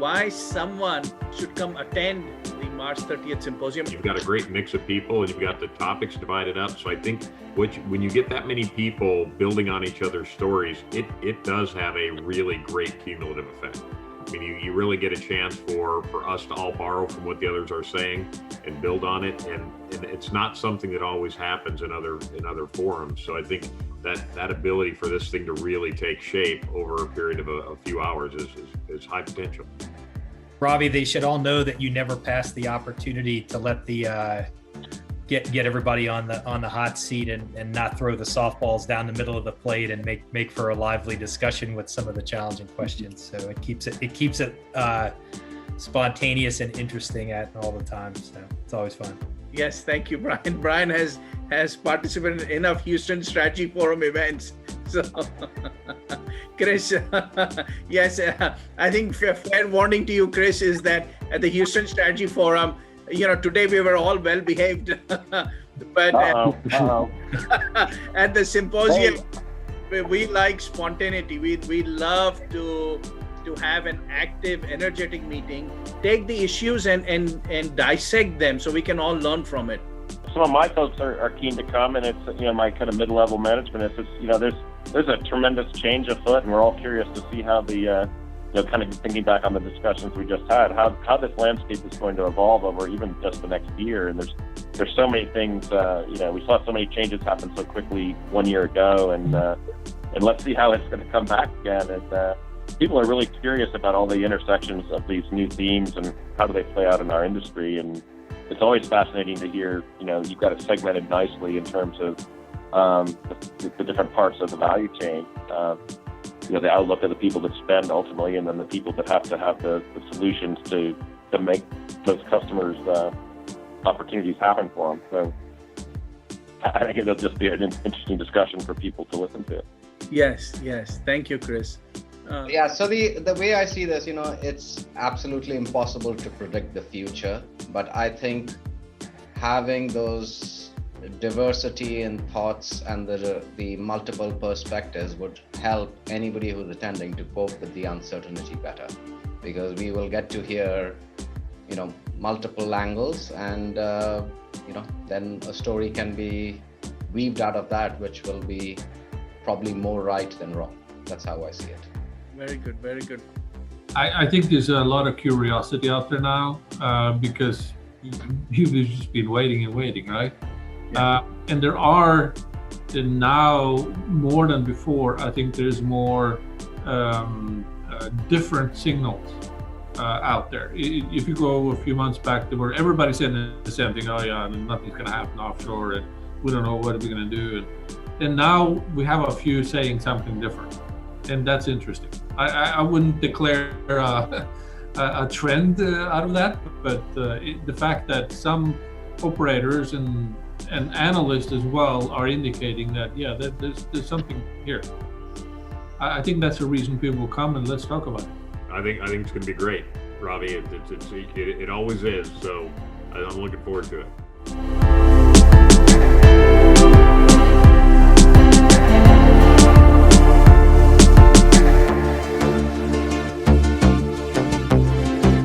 why someone should come attend the March 30th symposium. You've got a great mix of people and you've got the topics divided up. So I think when you get that many people building on each other's stories, it does have a really great cumulative effect. I mean, you really get a chance for us to all borrow from what the others are saying and build on it. And it's not something that always happens in other forums. So I think that ability for this thing to really take shape over a period of a few hours is high potential. Ravi, they should all know that you never pass the opportunity to let the get everybody on the hot seat and not throw the softballs down the middle of the plate and make for a lively discussion with some of the challenging questions. So it keeps it spontaneous and interesting all the time. So it's always fun. Yes, thank you, Brian. Brian has participated in enough Houston Strategy Forum events. So, Chris, yes, I think fair warning to you, Chris, is that at the Houston Strategy Forum, today we were all well behaved, but at the symposium, we like spontaneity. We love to have an active, energetic meeting, take the issues and dissect them so we can all learn from it. Some of my folks are keen to come, and it's my kind of mid-level management. There's a tremendous change afoot, and we're all curious to see how the kind of thinking back on the discussions we just had, how this landscape is going to evolve over even just the next year. And there's so many things. We saw so many changes happen so quickly 1 year ago, and let's see how it's going to come back again. And people are really curious about all the intersections of these new themes and how do they play out in our industry. And it's always fascinating to hear, you've got it segmented nicely in terms of the different parts of the value chain. The outlook of the people that spend ultimately, and then the people that have to have the solutions to make those customers' opportunities happen for them. So I think it'll just be an interesting discussion for people to listen to. Yes. Thank you, Chris. So the way I see this, it's absolutely impossible to predict the future, but I think having those diversity in thoughts and the multiple perspectives would help anybody who's attending to cope with the uncertainty better, because we will get to hear multiple angles, and then a story can be weaved out of that, which will be probably more right than wrong. That's how I see it. Very good. I think there's a lot of curiosity out there now, because you've just been waiting, right? Yeah. And there are now more than before. I think there's more different signals out there. If you go a few months back, there were everybody saying the same thing. Oh yeah, nothing's going to happen offshore, and we don't know what we're going to do. And now we have a few saying something different, and that's interesting. I wouldn't declare a trend out of that, but the fact that some operators and analysts as well are indicating that there's something here. I think that's the reason people will come, and let's talk about it. I think it's going to be great, Ravi. It always is. So I'm looking forward to it.